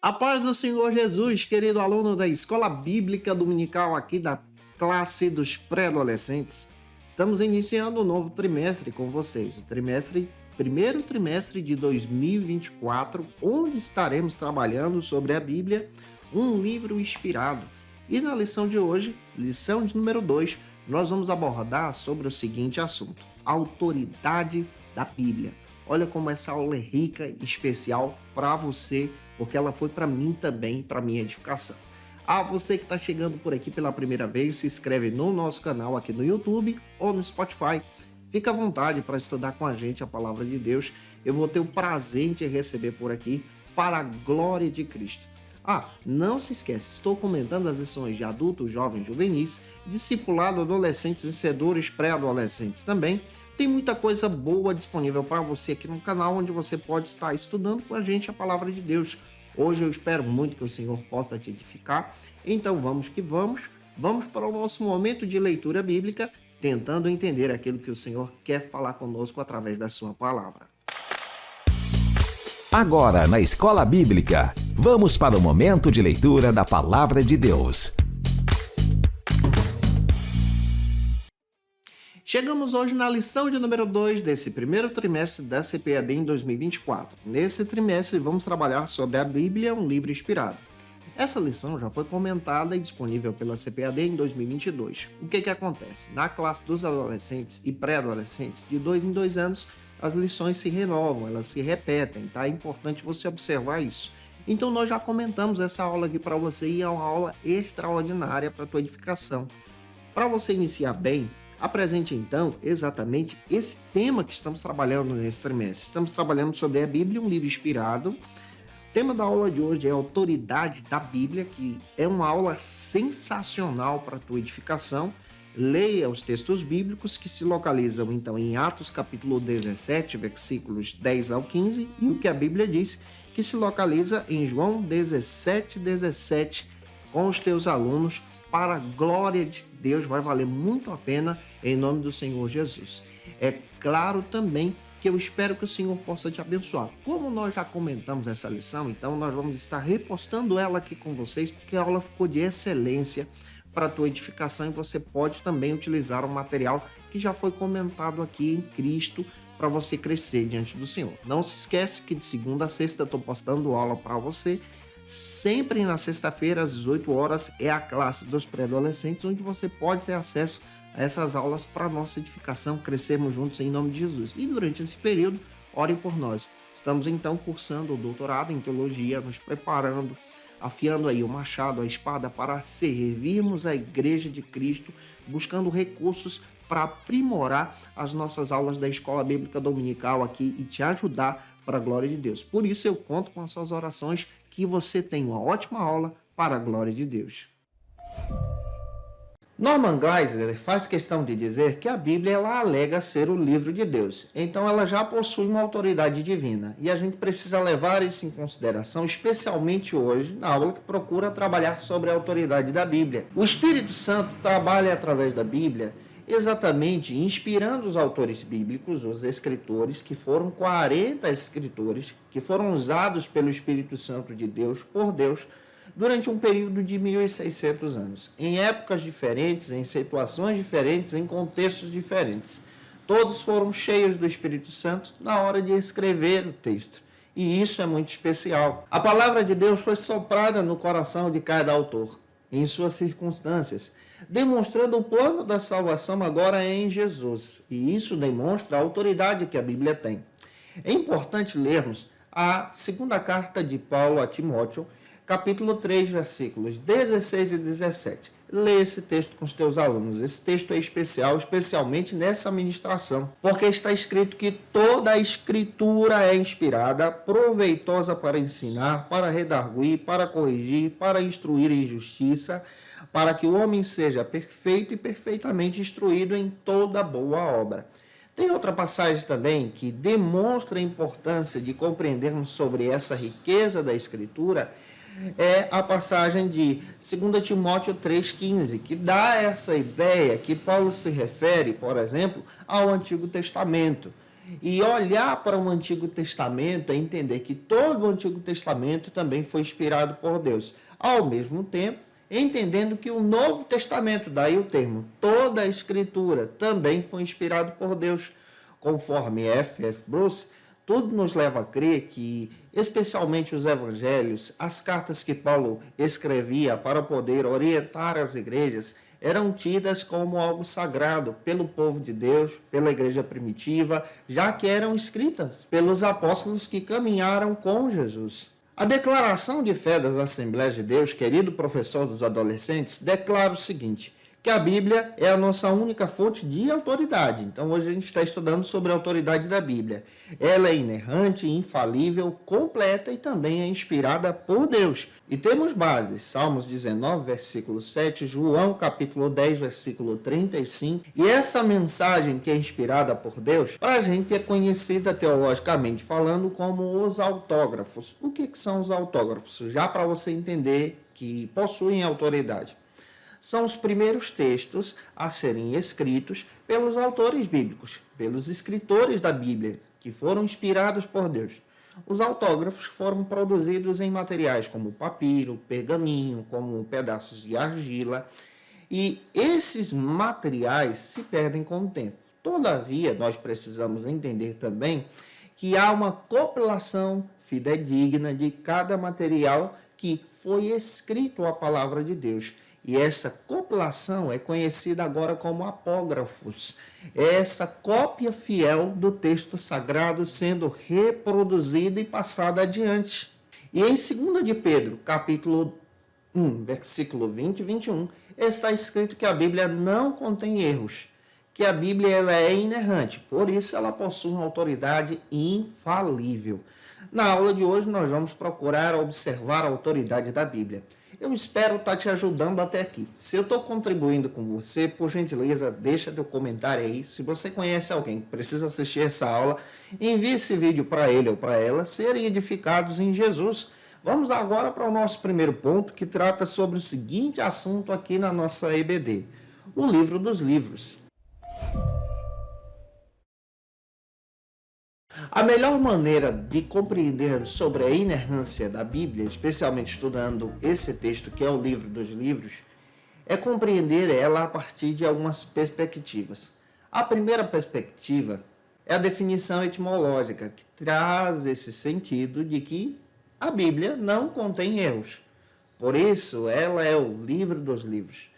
A paz do Senhor Jesus, querido aluno da Escola Bíblica Dominical aqui da classe dos pré-adolescentes. Estamos iniciando um novo trimestre com vocês, primeiro trimestre de 2024, onde estaremos trabalhando sobre a Bíblia, um livro inspirado. E na lição de hoje, lição de número 2, nós vamos abordar sobre o seguinte assunto: a autoridade da Bíblia. Olha como essa aula é rica e especial para você, porque ela foi para mim também, para minha edificação. Você que está chegando por aqui pela primeira vez, se inscreve no nosso canal aqui no YouTube ou no Spotify. Fica à vontade para estudar com a gente a palavra de Deus. Eu vou ter o prazer de receber por aqui para a glória de Cristo. Não se esquece, estou comentando as lições de adultos, jovens, juvenis, discipulado, adolescentes, vencedores, pré-adolescentes também. Tem muita coisa boa disponível para você aqui no canal, onde você pode estar estudando com a gente a palavra de Deus. Hoje eu espero muito que o Senhor possa te edificar. Então vamos que vamos. Vamos para o nosso momento de leitura bíblica, tentando entender aquilo que o Senhor quer falar conosco através da sua palavra. Agora, na Escola Bíblica, vamos para o momento de leitura da Palavra de Deus. Chegamos hoje na lição de número 2 desse primeiro trimestre da CPAD em 2024. Nesse trimestre, vamos trabalhar sobre a Bíblia, um livro inspirado. Essa lição já foi comentada e disponível pela CPAD em 2022. O que acontece? Na classe dos adolescentes e pré-adolescentes, de 2 em 2 anos, as lições se renovam, elas se repetem, tá? É importante você observar isso. Então nós já comentamos essa aula aqui para você e é uma aula extraordinária para a tua edificação. Para você iniciar bem, apresente então exatamente esse tema que estamos trabalhando nesse trimestre. Estamos trabalhando sobre a Bíblia, um livro inspirado. O tema da aula de hoje é a autoridade da Bíblia, que é uma aula sensacional para a tua edificação. Leia os textos bíblicos que se localizam então em Atos capítulo 17, versículos 10 ao 15, e o que a Bíblia diz, que se localiza em João 17, com os teus alunos, para a glória de Deus, vai valer muito a pena em nome do Senhor Jesus. É claro também que eu espero que o Senhor possa te abençoar. Como nós já comentamos essa lição, então nós vamos estar repostando ela aqui com vocês, porque a aula ficou de excelência para a tua edificação e você pode também utilizar o material que já foi comentado aqui em Cristo para você crescer diante do Senhor. Não se esquece que de segunda a sexta eu estou postando aula para você. Sempre na sexta-feira, às 18 horas, é a classe dos pré-adolescentes, onde você pode ter acesso a essas aulas para nossa edificação, crescermos juntos em nome de Jesus. E durante esse período, orem por nós. Estamos então cursando o doutorado em teologia, nos preparando, afiando aí o machado, a espada, para servirmos a Igreja de Cristo, buscando recursos para aprimorar as nossas aulas da Escola Bíblica Dominical aqui e te ajudar para a glória de Deus. Por isso eu conto com as suas orações, que você tenha uma ótima aula para a glória de Deus. Norman Geisler faz questão de dizer que a Bíblia ela alega ser o livro de Deus, então ela já possui uma autoridade divina e a gente precisa levar isso em consideração, especialmente hoje, na aula que procura trabalhar sobre a autoridade da Bíblia. O Espírito Santo trabalha através da Bíblia exatamente inspirando os autores bíblicos, os escritores, que foram 40 escritores, que foram usados pelo Espírito Santo de Deus, por Deus, durante um período de 1.600 anos, em épocas diferentes, em situações diferentes, em contextos diferentes. Todos foram cheios do Espírito Santo na hora de escrever o texto. E isso é muito especial. A palavra de Deus foi soprada no coração de cada autor, em suas circunstâncias, demonstrando o plano da salvação agora em Jesus. E isso demonstra a autoridade que a Bíblia tem. É importante lermos a segunda carta de Paulo a Timóteo, capítulo 3, versículos 16 e 17. Lê esse texto com os teus alunos. Esse texto é especial, especialmente nessa ministração, porque está escrito que toda a Escritura é inspirada, proveitosa para ensinar, para redarguir, para corrigir, para instruir em justiça, para que o homem seja perfeito e perfeitamente instruído em toda boa obra. Tem outra passagem também que demonstra a importância de compreendermos sobre essa riqueza da Escritura, é a passagem de 2 Timóteo 3,15, que dá essa ideia que Paulo se refere, por exemplo, ao Antigo Testamento. E olhar para o Antigo Testamento é entender que todo o Antigo Testamento também foi inspirado por Deus. Ao mesmo tempo, entendendo que o Novo Testamento, daí o termo, toda a Escritura também foi inspirado por Deus. Conforme F.F. Bruce, tudo nos leva a crer que, especialmente os evangelhos, as cartas que Paulo escrevia para poder orientar as igrejas, eram tidas como algo sagrado pelo povo de Deus, pela igreja primitiva, já que eram escritas pelos apóstolos que caminharam com Jesus. A declaração de fé das Assembleias de Deus, querido professor dos adolescentes, declara o seguinte, que a Bíblia é a nossa única fonte de autoridade. Então, hoje a gente está estudando sobre a autoridade da Bíblia. Ela é inerrante, infalível, completa e também é inspirada por Deus. E temos bases, Salmos 19, versículo 7, João, capítulo 10, versículo 35. E essa mensagem que é inspirada por Deus, para a gente é conhecida teologicamente falando como os autógrafos. O que são os autógrafos? Já para você entender que possuem autoridade. São os primeiros textos a serem escritos pelos autores bíblicos, pelos escritores da Bíblia, que foram inspirados por Deus. Os autógrafos foram produzidos em materiais como papiro, pergaminho, como pedaços de argila, e esses materiais se perdem com o tempo. Todavia, nós precisamos entender também que há uma compilação fidedigna de cada material que foi escrito a palavra de Deus. E essa compilação é conhecida agora como apógrafos. É essa cópia fiel do texto sagrado sendo reproduzida e passada adiante. E em 2 de Pedro, capítulo 1, versículo 20 e 21, está escrito que a Bíblia não contém erros, que a Bíblia ela é inerrante, por isso ela possui uma autoridade infalível. Na aula de hoje nós vamos procurar observar a autoridade da Bíblia. Eu espero estar te ajudando até aqui. Se eu estou contribuindo com você, por gentileza, deixa teu comentário aí. Se você conhece alguém que precisa assistir essa aula, envie esse vídeo para ele ou para ela, serem edificados em Jesus. Vamos agora para o nosso primeiro ponto, que trata sobre o seguinte assunto aqui na nossa EBD. O livro dos livros. A melhor maneira de compreender sobre a inerrância da Bíblia, especialmente estudando esse texto que é o livro dos livros, é compreender ela a partir de algumas perspectivas. A primeira perspectiva é a definição etimológica, que traz esse sentido de que a Bíblia não contém erros. Por isso, ela é o livro dos livros.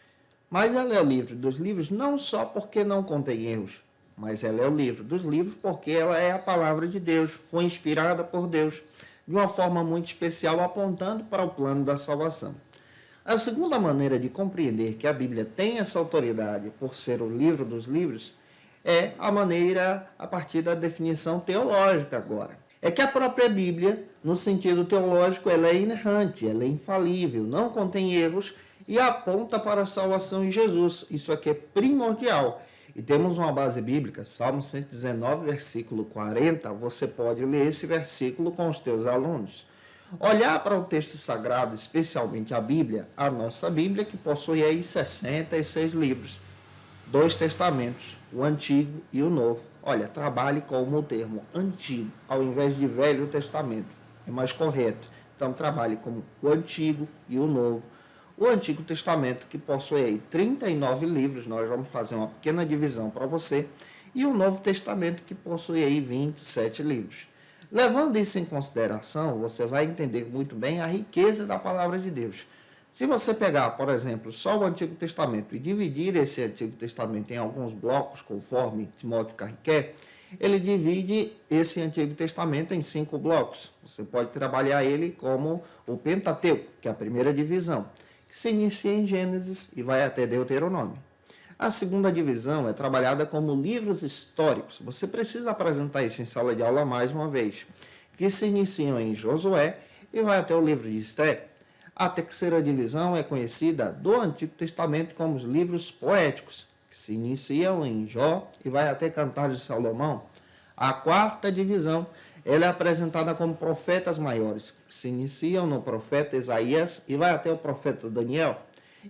Mas ela é o livro dos livros não só porque não contém erros, mas ela é o livro dos livros porque ela é a palavra de Deus, foi inspirada por Deus, de uma forma muito especial, apontando para o plano da salvação. A segunda maneira de compreender que a Bíblia tem essa autoridade por ser o livro dos livros é a maneira a partir da definição teológica agora. É que a própria Bíblia, no sentido teológico, ela é inerrante, ela é infalível, não contém erros e aponta para a salvação em Jesus. Isso aqui é primordial. E temos uma base bíblica, Salmo 119, versículo 40. Você pode ler esse versículo com os teus alunos. Olhar para o texto sagrado, especialmente a Bíblia, a nossa Bíblia, que possui aí 66 livros, 2 testamentos, o Antigo e o Novo. Olha, trabalhe com o termo Antigo, ao invés de Velho Testamento. É mais correto. Então, trabalhe com o Antigo e o Novo. O Antigo Testamento, que possui aí 39 livros, nós vamos fazer uma pequena divisão para você, e o Novo Testamento, que possui aí 27 livros. Levando isso em consideração, você vai entender muito bem a riqueza da palavra de Deus. Se você pegar, por exemplo, só o Antigo Testamento e dividir esse Antigo Testamento em alguns blocos, conforme Timóteo Carriquet, ele divide esse Antigo Testamento em 5 blocos. Você pode trabalhar ele como o Pentateuco, que é a primeira divisão, que se inicia em Gênesis e vai até Deuteronômio. A segunda divisão é trabalhada como livros históricos. Você precisa apresentar isso em sala de aula mais uma vez, que se iniciam em Josué e vai até o livro de Esther. A terceira divisão é conhecida do Antigo Testamento como os livros poéticos, que se iniciam em Jó e vai até Cantares de Salomão. A quarta divisão ela é apresentada como profetas maiores, que se iniciam no profeta Isaías e vai até o profeta Daniel.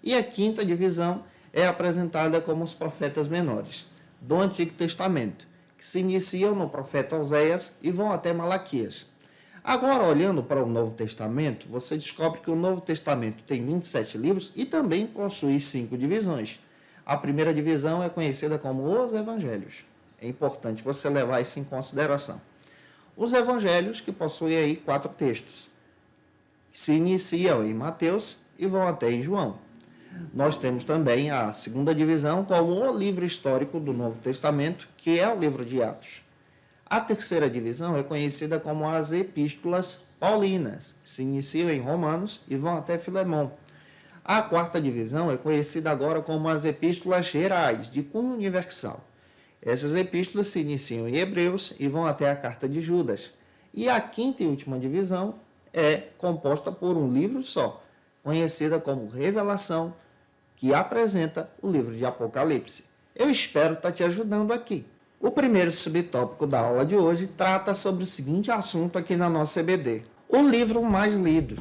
E a quinta divisão é apresentada como os profetas menores, do Antigo Testamento, que se iniciam no profeta Oséias e vão até Malaquias. Agora, olhando para o Novo Testamento, você descobre que o Novo Testamento tem 27 livros e também possui 5 divisões. A primeira divisão é conhecida como os Evangelhos. É importante você levar isso em consideração. Os Evangelhos, que possuem aí 4 textos, que se iniciam em Mateus e vão até em João. Nós temos também a segunda divisão como o livro histórico do Novo Testamento, que é o livro de Atos. A terceira divisão é conhecida como as Epístolas Paulinas, que se iniciam em Romanos e vão até Filemão. A quarta divisão é conhecida agora como as Epístolas Gerais, de cunho universal. Essas epístolas se iniciam em Hebreus e vão até a Carta de Judas. E a quinta e última divisão é composta por um livro só, conhecida como Revelação, que apresenta o livro de Apocalipse. Eu espero estar te ajudando aqui. O primeiro subtópico da aula de hoje trata sobre o seguinte assunto aqui na nossa EBD: o livro mais lido.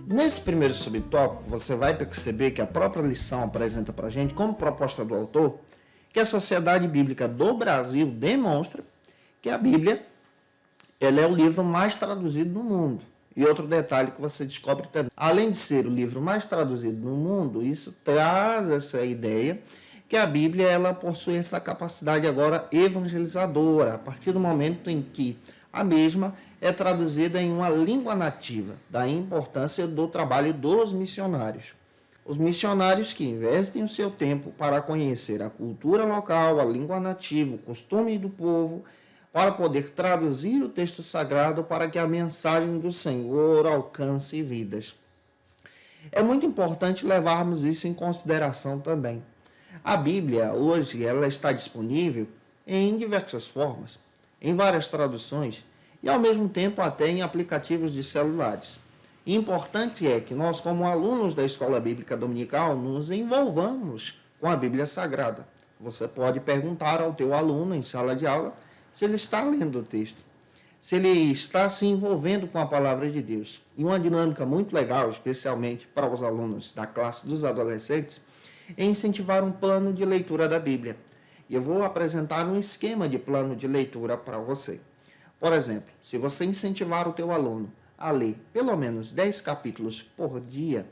Nesse primeiro subtópico, você vai perceber que a própria lição apresenta para a gente, como proposta do autor, que a Sociedade Bíblica do Brasil demonstra que a Bíblia ela é o livro mais traduzido no mundo. E outro detalhe que você descobre também, além de ser o livro mais traduzido no mundo, isso traz essa ideia que a Bíblia ela possui essa capacidade agora evangelizadora, a partir do momento em que a mesma é traduzida em uma língua nativa, da importância do trabalho dos missionários. Os missionários que investem o seu tempo para conhecer a cultura local, a língua nativa, o costume do povo, para poder traduzir o texto sagrado para que a mensagem do Senhor alcance vidas. É muito importante levarmos isso em consideração também. A Bíblia, hoje, ela está disponível em diversas formas, em várias traduções e, ao mesmo tempo, até em aplicativos de celulares. Importante é que nós, como alunos da Escola Bíblica Dominical, nos envolvamos com a Bíblia Sagrada. Você pode perguntar ao teu aluno em sala de aula se ele está lendo o texto, se ele está se envolvendo com a palavra de Deus. E uma dinâmica muito legal, especialmente para os alunos da classe dos adolescentes, é incentivar um plano de leitura da Bíblia. E eu vou apresentar um esquema de plano de leitura para você. Por exemplo, se você incentivar o teu aluno a ler pelo menos 10 capítulos por dia,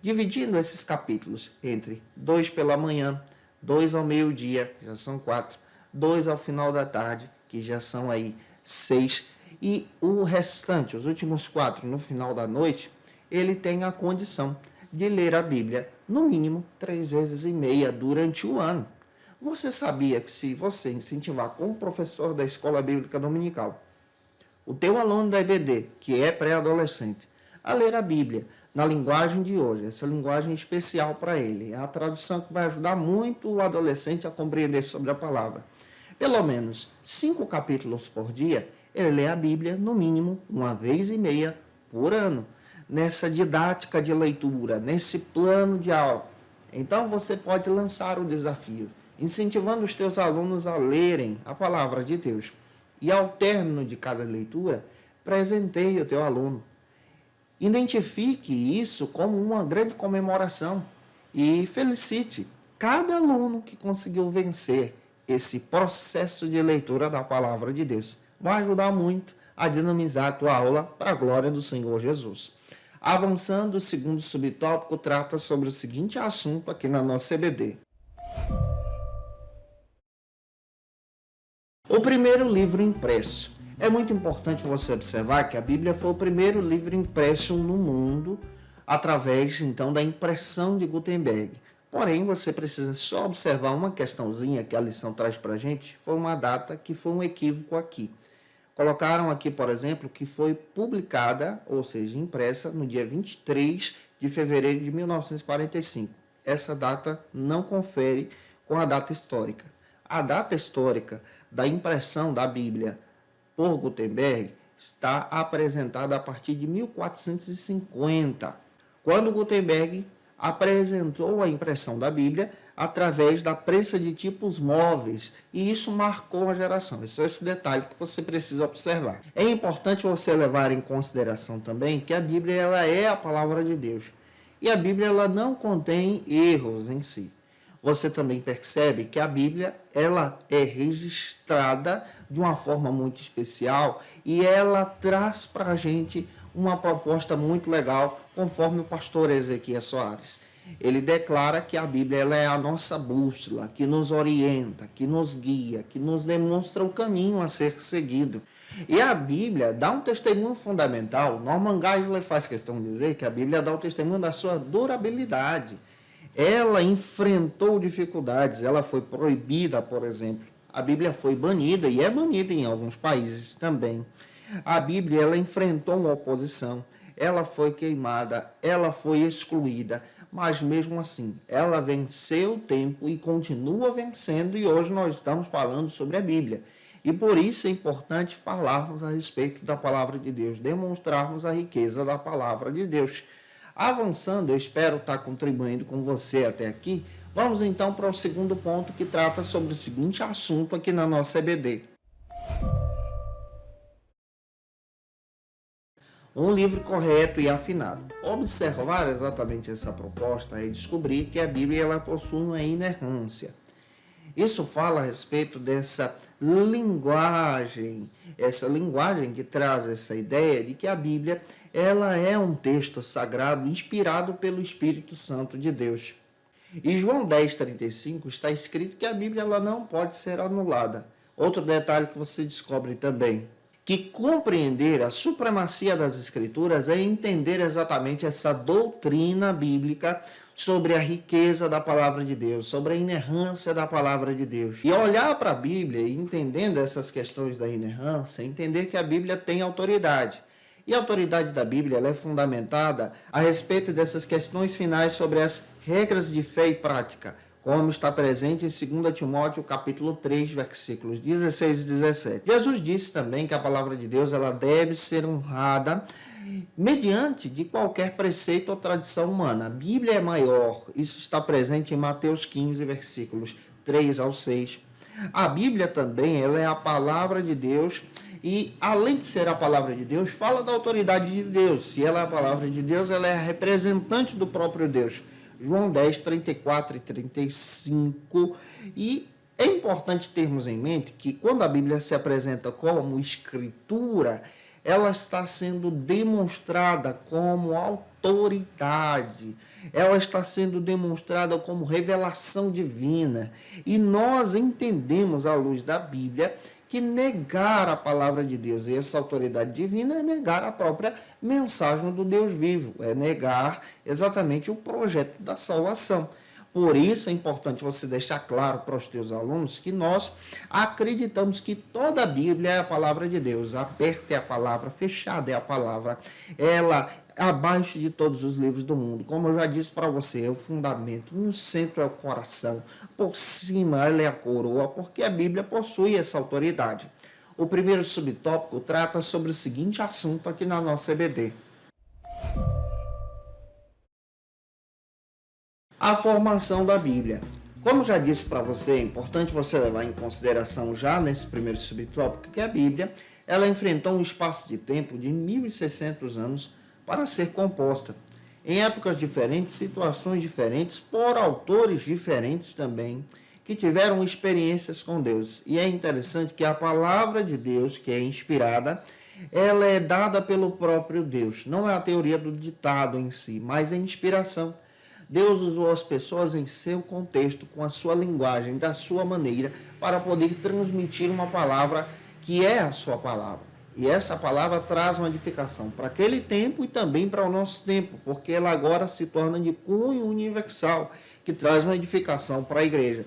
dividindo esses capítulos entre 2 pela manhã, 2 ao meio-dia, já são 4, 2 ao final da tarde, que já são aí 6, e o restante, os últimos 4 no final da noite, ele tem a condição de ler a Bíblia no mínimo 3 vezes e meia durante o ano. Você sabia que se você incentivar como professor da Escola Bíblica Dominical o teu aluno da EBD, que é pré-adolescente, a ler a Bíblia na linguagem de hoje, essa linguagem especial para ele, é a tradução que vai ajudar muito o adolescente a compreender sobre a palavra. Pelo menos 5 capítulos por dia, ele lê a Bíblia no mínimo 1 vez e meia por ano, nessa didática de leitura, nesse plano de aula. Então você pode lançar o desafio, incentivando os teus alunos a lerem a palavra de Deus. E ao término de cada leitura, presenteie o teu aluno. Identifique isso como uma grande comemoração e felicite cada aluno que conseguiu vencer esse processo de leitura da palavra de Deus. Vai ajudar muito a dinamizar a tua aula para a glória do Senhor Jesus. Avançando, o segundo subtópico trata sobre o seguinte assunto aqui na nossa EBD. O primeiro livro impresso. É muito importante você observar que a Bíblia foi o primeiro livro impresso no mundo através, então, da impressão de Gutenberg. Porém, você precisa só observar uma questãozinha que a lição traz para a gente. Foi uma data que foi um equívoco aqui. Colocaram aqui, por exemplo, que foi publicada, ou seja, impressa, no dia 23 de fevereiro de 1945. Essa data não confere com a data histórica. A data histórica da impressão da Bíblia por Gutenberg está apresentada a partir de 1450, quando Gutenberg apresentou a impressão da Bíblia através da prensa de tipos móveis, e isso marcou a geração. Esse é esse detalhe que você precisa observar. É importante você levar em consideração também que a Bíblia ela é a palavra de Deus, e a Bíblia ela não contém erros em si. Você também percebe que a Bíblia ela é registrada de uma forma muito especial e ela traz para a gente uma proposta muito legal, conforme o pastor Ezequias Soares. Ele declara que a Bíblia ela é a nossa bússola, que nos orienta, que nos guia, que nos demonstra o caminho a ser seguido. E a Bíblia dá um testemunho fundamental. Norman Geisler faz questão de dizer que a Bíblia dá o testemunho da sua durabilidade. Ela enfrentou dificuldades, ela foi proibida, por exemplo. A Bíblia foi banida e é banida em alguns países também. A Bíblia ela enfrentou uma oposição, ela foi queimada, ela foi excluída, mas mesmo assim, ela venceu o tempo e continua vencendo, e hoje nós estamos falando sobre a Bíblia. E por isso é importante falarmos a respeito da palavra de Deus, demonstrarmos a riqueza da palavra de Deus. Avançando, eu espero estar contribuindo com você até aqui. Vamos então para o segundo ponto, que trata sobre o seguinte assunto aqui na nossa EBD. Um livro correto e afinado. Observar exatamente essa proposta é descobrir que a Bíblia ela possui uma inerrância. Isso fala a respeito dessa linguagem, essa linguagem que traz essa ideia de que a Bíblia ela é um texto sagrado inspirado pelo Espírito Santo de Deus. Em João 10,35 está escrito que a Bíblia ela não pode ser anulada. Outro detalhe que você descobre também, que compreender a supremacia das Escrituras é entender exatamente essa doutrina bíblica sobre a riqueza da palavra de Deus, sobre a inerrância da palavra de Deus. E olhar para a Bíblia e entendendo essas questões da inerrância, entender que a Bíblia tem autoridade. E a autoridade da Bíblia ela é fundamentada a respeito dessas questões finais sobre as regras de fé e prática, como está presente em 2 Timóteo, capítulo 3, versículos 16 e 17. Jesus disse também que a palavra de Deus ela deve ser honrada mediante de qualquer preceito ou tradição humana. A Bíblia é maior, isso está presente em Mateus 15, versículos 3 ao 6. A Bíblia também ela é a palavra de Deus e, além de ser a palavra de Deus, fala da autoridade de Deus. Se ela é a palavra de Deus, ela é a representante do próprio Deus. João 10, 34 e 35. E é importante termos em mente que quando a Bíblia se apresenta como escritura, ela está sendo demonstrada como autoridade, ela está sendo demonstrada como revelação divina. E nós entendemos, à luz da Bíblia, que negar a palavra de Deus e essa autoridade divina é negar a própria mensagem do Deus vivo, é negar exatamente o projeto da salvação. Por isso é importante você deixar claro para os teus alunos que nós acreditamos que toda a Bíblia é a palavra de Deus. Aberta é a palavra, fechada é a palavra. Ela abaixo de todos os livros do mundo. Como eu já disse para você, é o fundamento. No centro é o coração. Por cima ela é a coroa, porque a Bíblia possui essa autoridade. O primeiro subtópico trata sobre o seguinte assunto aqui na nossa EBD. A formação da Bíblia. Como já disse para você, é importante você levar em consideração já nesse primeiro subtópico que a Bíblia ela enfrentou um espaço de tempo de 1.600 anos para ser composta, em épocas diferentes, situações diferentes, por autores diferentes também, que tiveram experiências com Deus. E é interessante que a palavra de Deus, que é inspirada, ela é dada pelo próprio Deus. Não é a teoria do ditado em si, mas a inspiração. Deus usou as pessoas em seu contexto, com a sua linguagem, da sua maneira, para poder transmitir uma palavra que é a sua palavra. E essa palavra traz uma edificação para aquele tempo e também para o nosso tempo, porque ela agora se torna de cunho universal, que traz uma edificação para a igreja.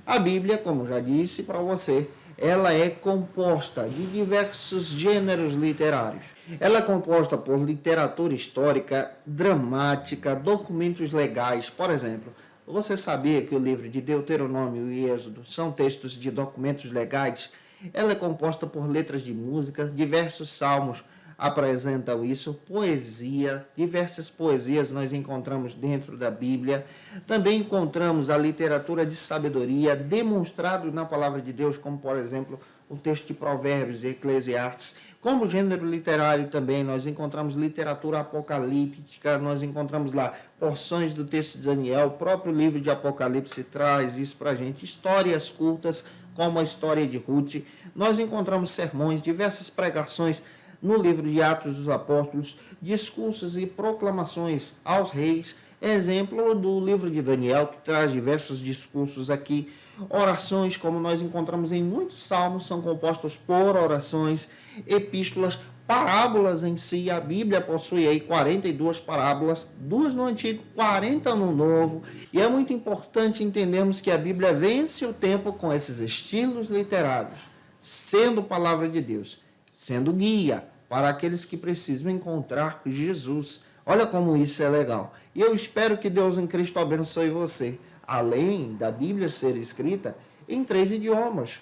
A Bíblia, como já disse para você, ela é composta de diversos gêneros literários. Ela é composta por literatura histórica, dramática, documentos legais. Por exemplo, você sabia que o livro de Deuteronômio e Êxodo são textos de documentos legais? Ela é composta por letras de músicas, diversos salmos apresentam isso, poesia, diversas poesias nós encontramos dentro da Bíblia. Também encontramos a literatura de sabedoria demonstrado na palavra de Deus, como por exemplo o texto de Provérbios e Eclesiastes, Como gênero literário também, nós encontramos literatura apocalíptica, nós encontramos lá porções do texto de Daniel, o próprio livro de Apocalipse traz isso para a gente, histórias curtas, como a história de Ruth. Nós encontramos sermões, diversas pregações no livro de Atos dos Apóstolos, discursos e proclamações aos reis, exemplo do livro de Daniel, que traz diversos discursos aqui, orações, como nós encontramos em muitos salmos, são compostos por orações, epístolas, parábolas em si. A Bíblia possui aí 42 parábolas, 2 no Antigo, 40 no Novo, e é muito importante entendermos que a Bíblia vence o tempo com esses estilos literários, sendo palavra de Deus, sendo guia para aqueles que precisam encontrar Jesus. Olha como isso é legal. E eu espero que Deus em Cristo abençoe você. Além da Bíblia ser escrita em 3 idiomas,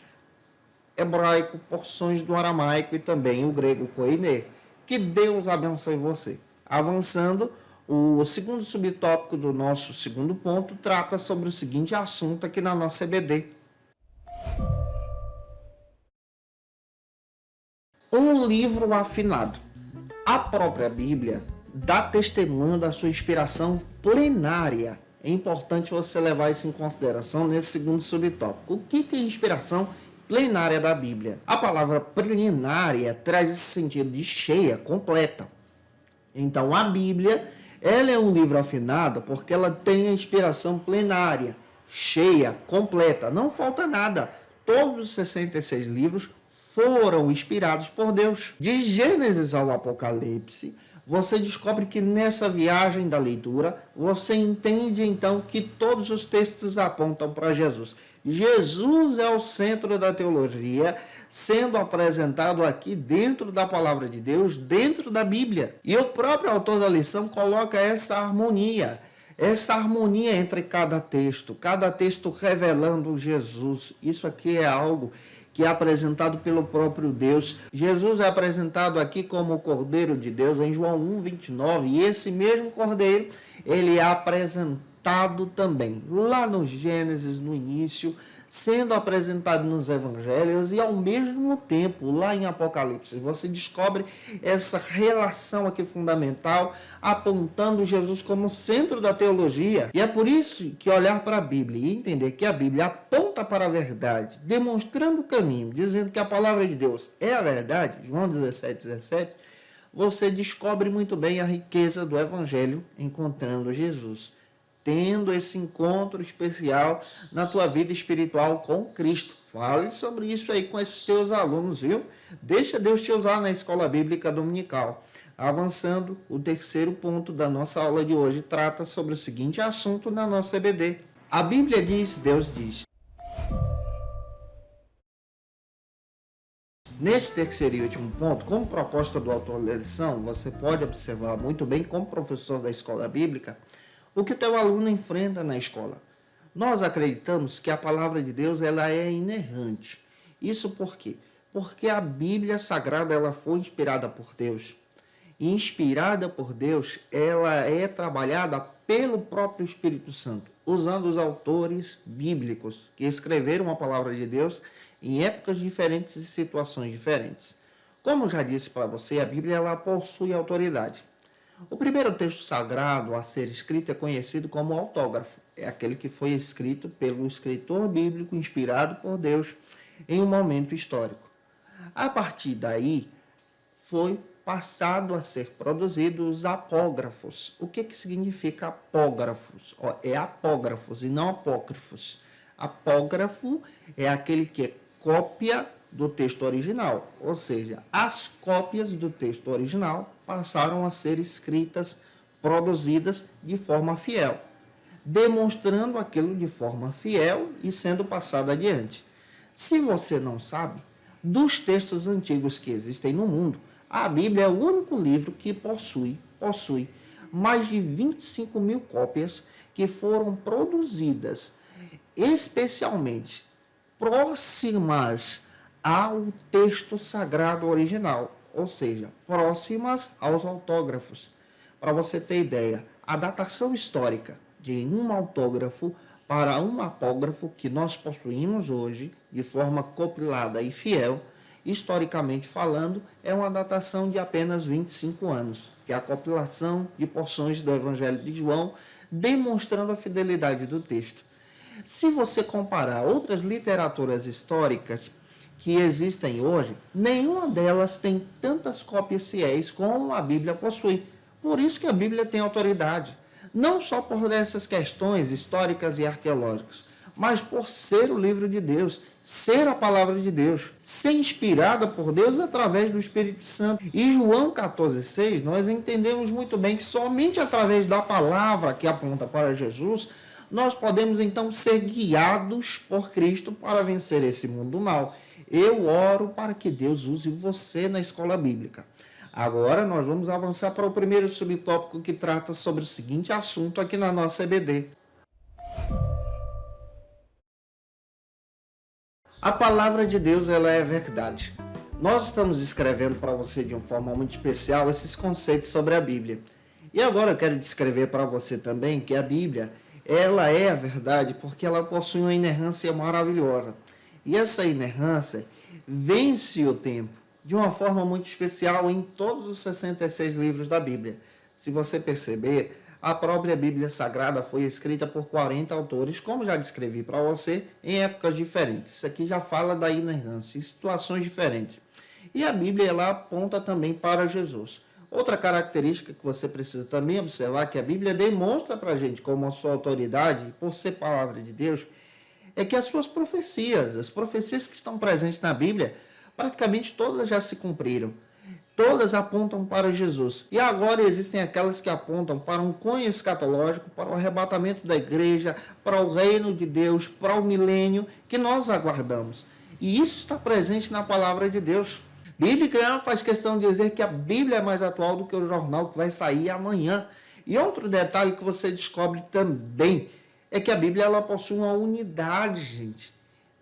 hebraico, porções do aramaico e também o grego koiné. Que Deus abençoe você. Avançando, o segundo subtópico do nosso segundo ponto trata sobre o seguinte assunto aqui na nossa EBD. Um livro afinado. A própria Bíblia dá testemunho da sua inspiração plenária. É importante você levar isso em consideração nesse segundo subtópico. O que é inspiração plenária da Bíblia? A palavra plenária traz esse sentido de cheia, completa. Então, a Bíblia, ela é um livro afinado porque ela tem a inspiração plenária, cheia, completa. Não falta nada. Todos os 66 livros foram inspirados por Deus. De Gênesis ao Apocalipse, você descobre que nessa viagem da leitura, você entende então que todos os textos apontam para Jesus. Jesus é o centro da teologia, sendo apresentado aqui dentro da palavra de Deus, dentro da Bíblia. E o próprio autor da lição coloca essa harmonia entre cada texto revelando Jesus. Isso aqui é algo que é apresentado pelo próprio Deus. Jesus é apresentado aqui como o Cordeiro de Deus em João 1:29, e esse mesmo Cordeiro, ele é apresentado também lá no Gênesis, no início, sendo apresentado nos Evangelhos e ao mesmo tempo lá em Apocalipse. Você descobre essa relação aqui fundamental, apontando Jesus como centro da teologia. E é por isso que olhar para a Bíblia e entender que a Bíblia aponta para a verdade, demonstrando o caminho, dizendo que a palavra de Deus é a verdade, João 17:17, você descobre muito bem a riqueza do Evangelho encontrando Jesus, tendo esse encontro especial na tua vida espiritual com Cristo. Fale sobre isso aí com esses teus alunos, viu? Deixa Deus te usar na escola bíblica dominical. Avançando, o terceiro ponto da nossa aula de hoje trata sobre o seguinte assunto na nossa EBD. A Bíblia diz, Deus diz. Nesse terceiro e último ponto, como proposta do autor da lição, você pode observar muito bem, como professor da escola bíblica, o que o teu aluno enfrenta na escola. Nós acreditamos que a palavra de Deus ela é inerrante. Isso por quê? Porque a Bíblia Sagrada ela foi inspirada por Deus. E inspirada por Deus, ela é trabalhada pelo próprio Espírito Santo, usando os autores bíblicos que escreveram a palavra de Deus em épocas diferentes e situações diferentes. Como já disse para você, a Bíblia ela possui autoridade. O primeiro texto sagrado a ser escrito é conhecido como autógrafo. É aquele que foi escrito pelo escritor bíblico inspirado por Deus em um momento histórico. A partir daí, foi passado a ser produzidos os apógrafos. O que significa apógrafos? É apógrafos e não apócrifos. Apógrafo é aquele que é cópia do texto original, ou seja, as cópias do texto original passaram a ser escritas, produzidas de forma fiel, demonstrando aquilo de forma fiel e sendo passado adiante. Se você não sabe, dos textos antigos que existem no mundo, a Bíblia é o único livro que possui mais de 25.000 cópias que foram produzidas especialmente próximas ao texto sagrado original, ou seja, próximas aos autógrafos. Para você ter ideia, a datação histórica de um autógrafo para um apógrafo que nós possuímos hoje, de forma compilada e fiel, historicamente falando, é uma datação de apenas 25 anos, que é a compilação de porções do Evangelho de João, demonstrando a fidelidade do texto. Se você comparar outras literaturas históricas que existem hoje, nenhuma delas tem tantas cópias fiéis como a Bíblia possui. Por isso que a Bíblia tem autoridade, não só por essas questões históricas e arqueológicas, mas por ser o livro de Deus, ser a palavra de Deus, ser inspirada por Deus através do Espírito Santo. E João 14,6, nós entendemos muito bem que somente através da palavra que aponta para Jesus, nós podemos então ser guiados por Cristo para vencer esse mundo mal. Eu oro para que Deus use você na escola bíblica. Agora nós vamos avançar para o primeiro subtópico que trata sobre o seguinte assunto aqui na nossa EBD. A palavra de Deus, ela é verdade. Nós estamos descrevendo para você de uma forma muito especial esses conceitos sobre a Bíblia. E agora eu quero descrever para você também que a Bíblia, ela é a verdade porque ela possui uma inerrância maravilhosa. E essa inerrância vence o tempo de uma forma muito especial em todos os 66 livros da Bíblia. Se você perceber, a própria Bíblia Sagrada foi escrita por 40 autores, como já descrevi para você, em épocas diferentes. Isso aqui já fala da inerrância, em situações diferentes. E a Bíblia, ela aponta também para Jesus. Outra característica que você precisa também observar, que a Bíblia demonstra para a gente como a sua autoridade, por ser palavra de Deus, é que as suas profecias, as profecias que estão presentes na Bíblia, praticamente todas já se cumpriram. Todas apontam para Jesus. E agora existem aquelas que apontam para um cunho escatológico, para o arrebatamento da igreja, para o reino de Deus, para o milênio que nós aguardamos. E isso está presente na palavra de Deus. Billy Graham faz questão de dizer que a Bíblia é mais atual do que o jornal que vai sair amanhã. E outro detalhe que você descobre também é que a Bíblia, ela possui uma unidade, gente.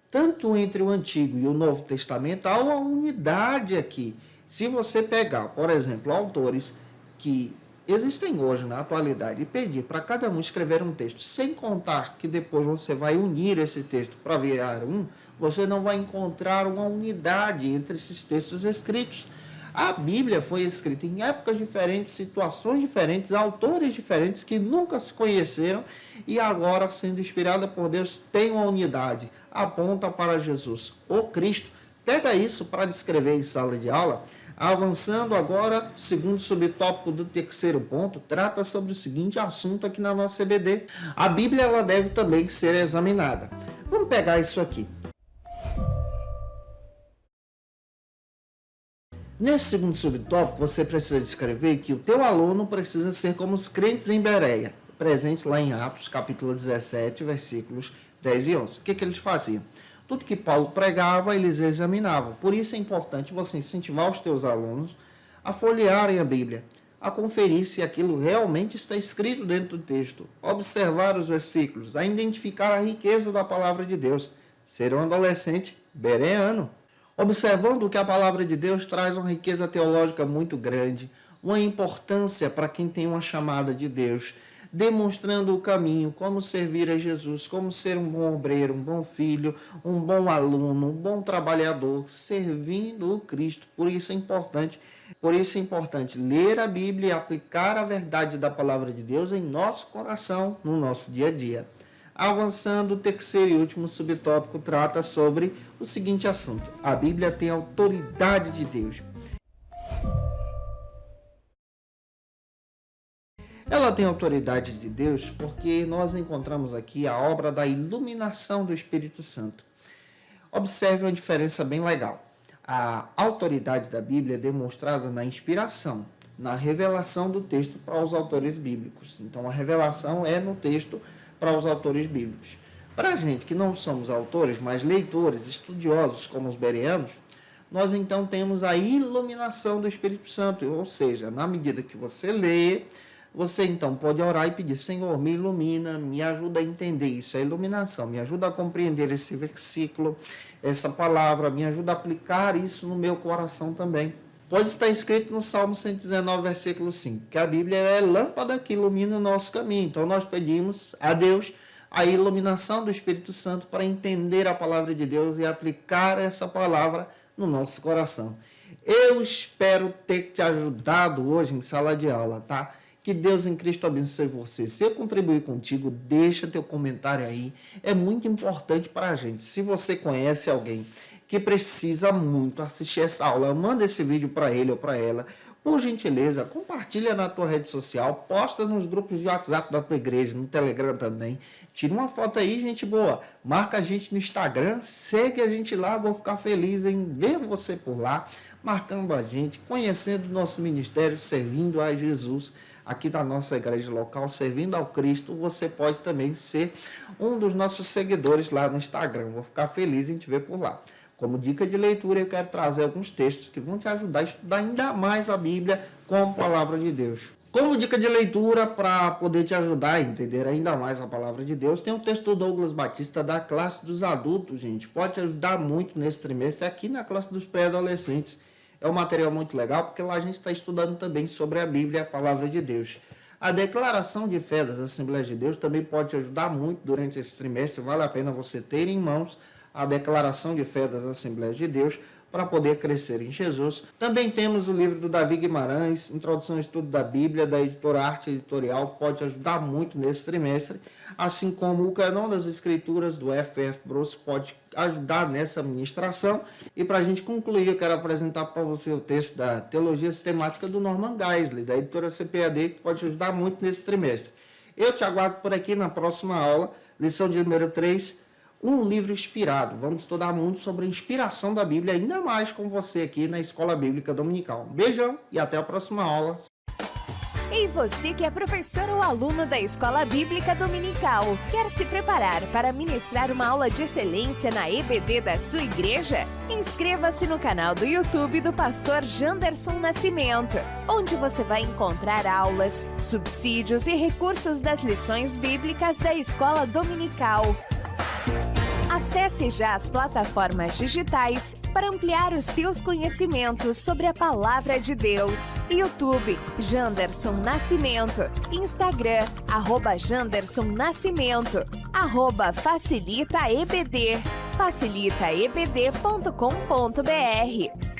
Tanto entre o Antigo e o Novo Testamento, há uma unidade aqui. Se você pegar, por exemplo, autores que existem hoje na atualidade e pedir para cada um escrever um texto, sem contar que depois você vai unir esse texto para virar um, você não vai encontrar uma unidade entre esses textos escritos. A Bíblia foi escrita em épocas diferentes, situações diferentes, autores diferentes que nunca se conheceram e agora, sendo inspirada por Deus, tem uma unidade. Aponta para Jesus, o Cristo. Pega isso para descrever em sala de aula. Avançando agora, o segundo subtópico do terceiro ponto, trata sobre o seguinte assunto aqui na nossa EBD. A Bíblia, ela deve também ser examinada. Vamos pegar isso aqui. Nesse segundo subtópico, você precisa descrever que o teu aluno precisa ser como os crentes em Bereia, presentes lá em Atos, capítulo 17, versículos 10 e 11. O que eles faziam? Tudo que Paulo pregava, eles examinavam. Por isso é importante você incentivar os teus alunos a folhearem a Bíblia, a conferir se aquilo realmente está escrito dentro do texto, observar os versículos, a identificar a riqueza da palavra de Deus, ser um adolescente bereano, observando que a palavra de Deus traz uma riqueza teológica muito grande, uma importância para quem tem uma chamada de Deus, demonstrando o caminho, como servir a Jesus, como ser um bom obreiro, um bom filho, um bom aluno, um bom trabalhador, servindo o Cristo. Por isso é importante ler a Bíblia e aplicar a verdade da palavra de Deus em nosso coração, no nosso dia a dia. Avançando, o terceiro e último subtópico trata sobre o seguinte assunto: a Bíblia tem a autoridade de Deus. Ela tem autoridade de Deus porque nós encontramos aqui a obra da iluminação do Espírito Santo. Observe uma diferença bem legal. A autoridade da Bíblia é demonstrada na inspiração, na revelação do texto para os autores bíblicos. Então, a revelação é no texto para os autores bíblicos. Para a gente que não somos autores, mas leitores, estudiosos como os bereanos, nós então temos a iluminação do Espírito Santo, ou seja, na medida que você lê, você então pode orar e pedir: Senhor, me ilumina, me ajuda a entender isso, a iluminação, me ajuda a compreender esse versículo, essa palavra, me ajuda a aplicar isso no meu coração também. Pois está escrito no Salmo 119, versículo 5, que a Bíblia é lâmpada que ilumina o nosso caminho. Então nós pedimos a Deus a iluminação do Espírito Santo para entender a palavra de Deus e aplicar essa palavra no nosso coração. Eu espero ter te ajudado hoje em sala de aula, tá? Que Deus em Cristo abençoe você. Se eu contribuir contigo, deixa teu comentário aí. É muito importante para a gente. Se você conhece alguém que precisa muito assistir essa aula, manda esse vídeo para ele ou para ela. Por gentileza, compartilha na tua rede social, posta nos grupos de WhatsApp da tua igreja, no Telegram também. Tira uma foto aí, gente boa. Marca a gente no Instagram, segue a gente lá, vou ficar feliz em ver você por lá, marcando a gente, conhecendo o nosso ministério, servindo a Jesus aqui da nossa igreja local, servindo ao Cristo. Você pode também ser um dos nossos seguidores lá no Instagram. Vou ficar feliz em te ver por lá. Como dica de leitura, eu quero trazer alguns textos que vão te ajudar a estudar ainda mais a Bíblia com a palavra de Deus. Como dica de leitura, para poder te ajudar a entender ainda mais a palavra de Deus, tem o texto do Douglas Batista da classe dos adultos, gente. Pode te ajudar muito nesse trimestre aqui na classe dos pré-adolescentes. É um material muito legal, porque lá a gente está estudando também sobre a Bíblia, a palavra de Deus. A declaração de fé das Assembleias de Deus também pode te ajudar muito durante esse trimestre. Vale a pena você ter em mãos a declaração de fé das Assembleias de Deus para poder crescer em Jesus. Também temos o livro do Davi Guimarães, Introdução ao Estudo da Bíblia, da editora Arte Editorial, pode ajudar muito nesse trimestre, assim como o Canon das Escrituras do F.F. Bruce pode ajudar nessa ministração. E para a gente concluir, eu quero apresentar para você o texto da Teologia Sistemática do Norman Geisler, da editora CPAD, que pode ajudar muito nesse trimestre. Eu te aguardo por aqui na próxima aula, lição de número 3, um livro inspirado. Vamos estudar muito sobre a inspiração da Bíblia, ainda mais com você aqui na Escola Bíblica Dominical. Um beijão e até a próxima aula. E você que é professor ou aluno da Escola Bíblica Dominical, quer se preparar para ministrar uma aula de excelência na EBD da sua igreja? Inscreva-se no canal do YouTube do pastor Janderson Nascimento, onde você vai encontrar aulas, subsídios e recursos das lições bíblicas da Escola Dominical. Acesse já as plataformas digitais para ampliar os teus conhecimentos sobre a Palavra de Deus. YouTube, Janderson Nascimento. Instagram, @Janderson Nascimento. @FacilitaEBD. facilitaebd.com.br.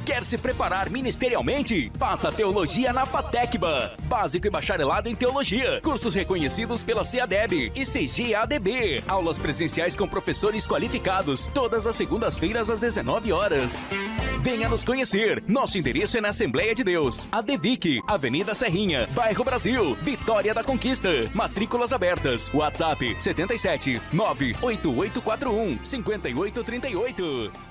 Quer se preparar ministerialmente? Faça Teologia na FATECBA. Básico e bacharelado em Teologia. Cursos reconhecidos pela CEADEB e CGADB. Aulas presenciais com professores qualificados. Todas as segundas-feiras às 19 horas. Venha nos conhecer. Nosso endereço é na Assembleia de Deus. ADVIC, Avenida Serrinha, Bairro Brasil, Vitória da Conquista. Matrículas abertas. WhatsApp 77 98841 5838.